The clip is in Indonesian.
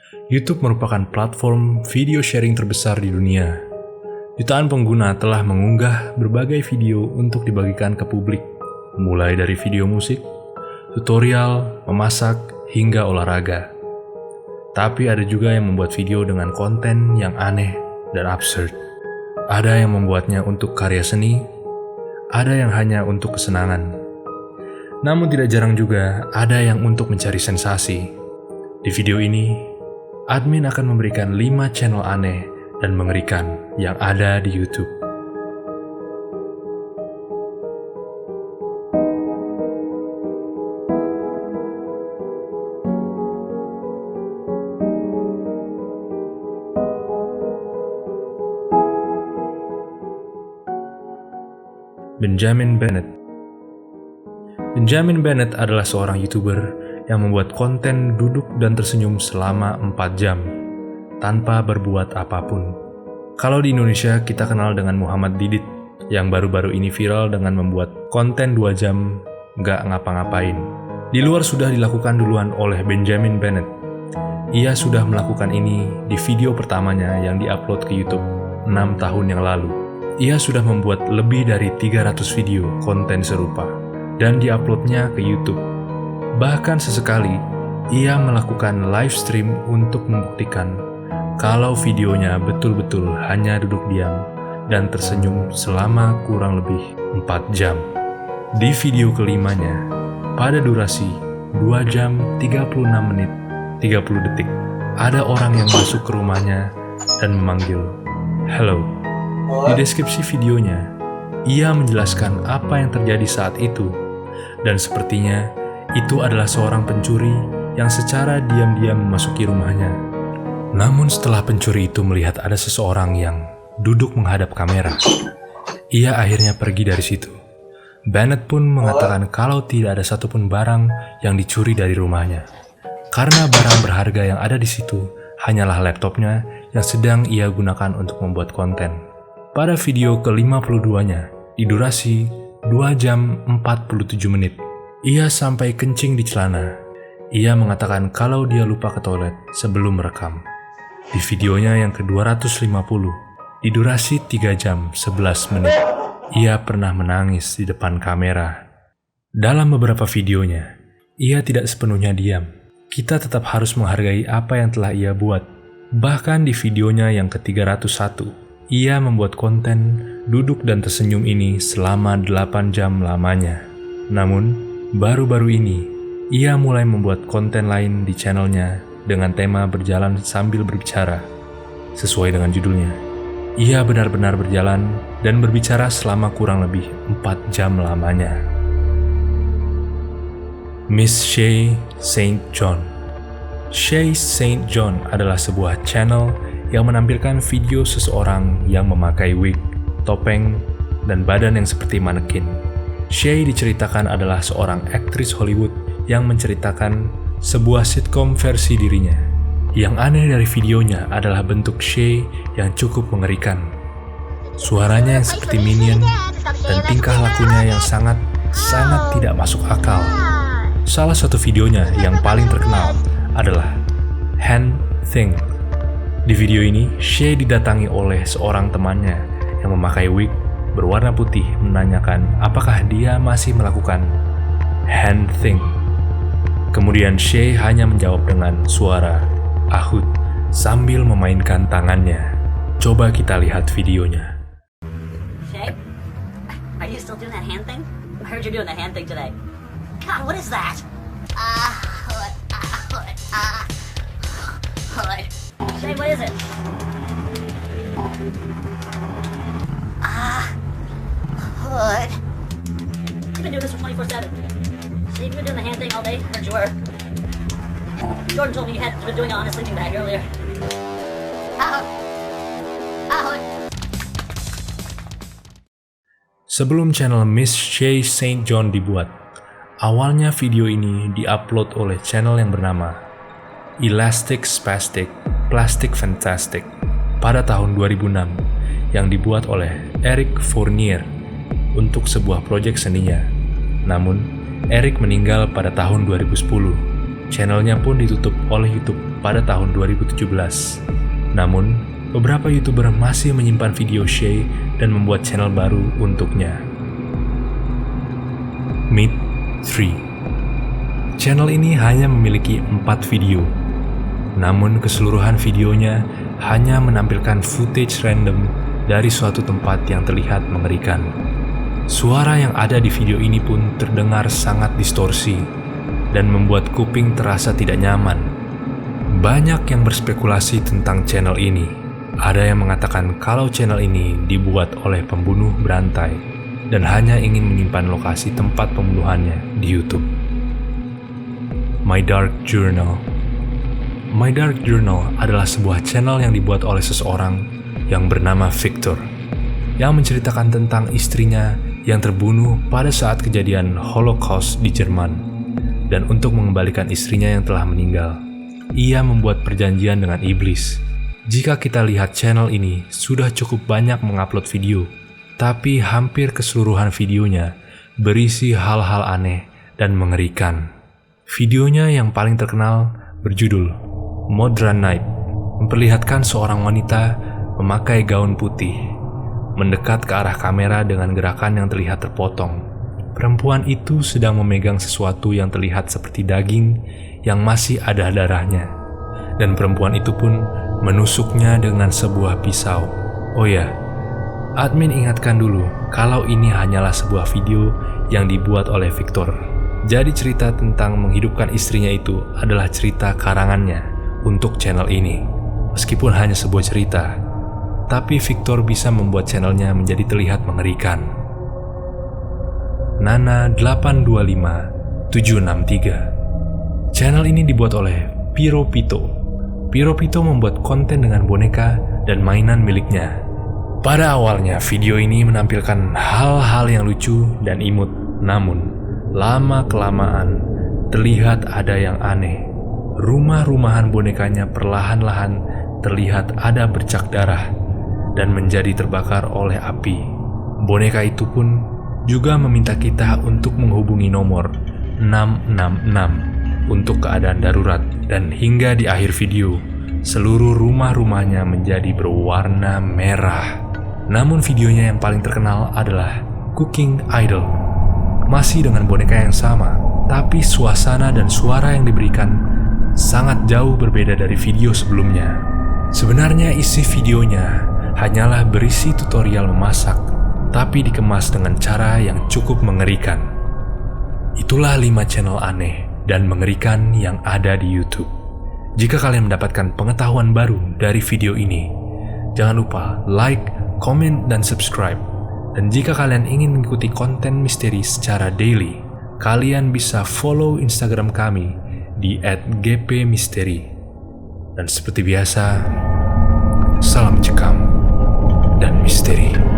YouTube merupakan platform video sharing terbesar di dunia. Jutaan pengguna telah mengunggah berbagai video untuk dibagikan ke publik, mulai dari video musik, tutorial, memasak, hingga olahraga. Tapi ada juga yang membuat video dengan konten yang aneh dan absurd. Ada yang membuatnya untuk karya seni, ada yang hanya untuk kesenangan. Namun tidak jarang juga ada yang untuk mencari sensasi. Di video ini, admin akan memberikan 5 channel aneh dan mengerikan yang ada di YouTube. Benjamin Bennett. Benjamin Bennett adalah seorang YouTuber yang membuat konten duduk dan tersenyum selama 4 jam, tanpa berbuat apapun. Kalau di Indonesia, kita kenal dengan Muhammad Didit, yang baru-baru ini viral dengan membuat konten 2 jam nggak ngapa-ngapain. Di luar sudah dilakukan duluan oleh Benjamin Bennett. Ia sudah melakukan ini di video pertamanya yang diupload ke YouTube 6 tahun yang lalu. Ia sudah membuat lebih dari 300 video konten serupa dan diuploadnya ke YouTube. Bahkan sesekali, ia melakukan live stream untuk membuktikan kalau videonya betul-betul hanya duduk diam dan tersenyum selama kurang lebih 4 jam. Di video kelimanya, pada durasi 2 jam 36 menit 30 detik, ada orang yang masuk ke rumahnya dan memanggil, "Hello." Di deskripsi videonya, ia menjelaskan apa yang terjadi saat itu, dan sepertinya itu adalah seorang pencuri yang secara diam-diam memasuki rumahnya. Namun setelah pencuri itu melihat ada seseorang yang duduk menghadap kamera, ia akhirnya pergi dari situ. Bennett pun mengatakan kalau tidak ada satupun barang yang dicuri dari rumahnya, karena barang berharga yang ada di situ hanyalah laptopnya yang sedang ia gunakan untuk membuat konten. Pada video ke-52-nya, di durasi 2 jam 47 menit, ia sampai kencing di celana. Ia mengatakan kalau dia lupa ke toilet sebelum merekam. Di videonya yang ke-250, di durasi 3 jam 11 menit, ia pernah menangis di depan kamera. Dalam beberapa videonya, ia tidak sepenuhnya diam. Kita tetap harus menghargai apa yang telah ia buat. Bahkan di videonya yang ke-301, ia membuat konten duduk dan tersenyum ini selama 8 jam lamanya. Namun, baru-baru ini, ia mulai membuat konten lain di channelnya dengan tema berjalan sambil berbicara. Sesuai dengan judulnya, ia benar-benar berjalan dan berbicara selama kurang lebih 4 jam lamanya. Miss Shay St. John. Shay St. John adalah sebuah channel yang menampilkan video seseorang yang memakai wig, topeng, dan badan yang seperti manekin. Shay diceritakan adalah seorang aktris Hollywood yang menceritakan sebuah sitcom versi dirinya. Yang aneh dari videonya adalah bentuk Shay yang cukup mengerikan. Suaranya yang seperti Minion dan tingkah lakunya yang sangat tidak masuk akal. Salah satu videonya yang paling terkenal adalah Hand Thing. Di video ini, Shay didatangi oleh seorang temannya yang memakai wig berwarna putih menanyakan apakah dia masih melakukan hand thing. Kemudian Shay hanya menjawab dengan suara ahut sambil memainkan tangannya. Coba kita lihat videonya. Shay, are you still doing that hand thing? I heard you're doing that hand thing today. God, what is that? Shay, what is it? Hood. You've been doing this for 24/7. Shay, you've been doing the hand thing all day? Heard you were. Jordan told me you had been doing it on his sleeping bag earlier. Hood. Sebelum channel Miss Shay St. John dibuat, awalnya video ini diupload oleh channel yang bernama Elastic Spastic Plastic Fantastic pada tahun 2006 yang dibuat oleh Eric Fournier untuk sebuah proyek seninya. Namun, Eric meninggal pada tahun 2010. Channelnya pun ditutup oleh YouTube pada tahun 2017. Namun, beberapa YouTuber masih menyimpan video Shay dan membuat channel baru untuknya. Meet 3. Channel ini hanya memiliki 4 video. Namun keseluruhan videonya hanya menampilkan footage random dari suatu tempat yang terlihat mengerikan. Suara yang ada di video ini pun terdengar sangat distorsi dan membuat kuping terasa tidak nyaman. Banyak yang berspekulasi tentang channel ini. Ada yang mengatakan kalau channel ini dibuat oleh pembunuh berantai dan hanya ingin menyimpan lokasi tempat pembunuhannya di YouTube. My Dark Journal. My Dark Journal adalah sebuah channel yang dibuat oleh seseorang yang bernama Victor, yang menceritakan tentang istrinya yang terbunuh pada saat kejadian Holocaust di Jerman. Dan untuk mengembalikan istrinya yang telah meninggal, ia membuat perjanjian dengan iblis. Jika kita lihat channel ini sudah cukup banyak mengupload video, tapi hampir keseluruhan videonya berisi hal-hal aneh dan mengerikan. Videonya yang paling terkenal berjudul Modern Night, memperlihatkan seorang wanita memakai gaun putih, mendekat ke arah kamera dengan gerakan yang terlihat terpotong. Perempuan itu sedang memegang sesuatu yang terlihat seperti daging yang masih ada darahnya. Dan perempuan itu pun menusuknya dengan sebuah pisau. Oh ya, admin ingatkan dulu kalau ini hanyalah sebuah video yang dibuat oleh Victor. Jadi cerita tentang menghidupkan istrinya itu adalah cerita karangannya untuk channel ini. Meskipun hanya sebuah cerita, tapi Victor bisa membuat channelnya menjadi terlihat mengerikan. Nana 825763. Channel ini dibuat oleh Piro Pito. Piro Pito membuat konten dengan boneka dan mainan miliknya. Pada awalnya video ini menampilkan hal-hal yang lucu dan imut, namun lama-kelamaan terlihat ada yang aneh. Rumah-rumahan bonekanya perlahan-lahan terlihat ada bercak darah dan menjadi terbakar oleh api. Boneka itu pun juga meminta kita untuk menghubungi nomor 666 untuk keadaan darurat. Dan hingga di akhir video, seluruh rumah-rumahnya menjadi berwarna merah. Namun videonya yang paling terkenal adalah Cooking Idol. Masih dengan boneka yang sama, tapi suasana dan suara yang diberikan sangat jauh berbeda dari video sebelumnya. Sebenarnya isi videonya hanyalah berisi tutorial memasak, tapi dikemas dengan cara yang cukup mengerikan. Itulah 5 channel aneh dan mengerikan yang ada di YouTube. Jika kalian mendapatkan pengetahuan baru dari video ini, jangan lupa like, komen, dan subscribe. Dan jika kalian ingin mengikuti konten misteri secara daily, kalian bisa follow Instagram kami di @gpmisteri. Dan seperti biasa, salam cekam dan misteri.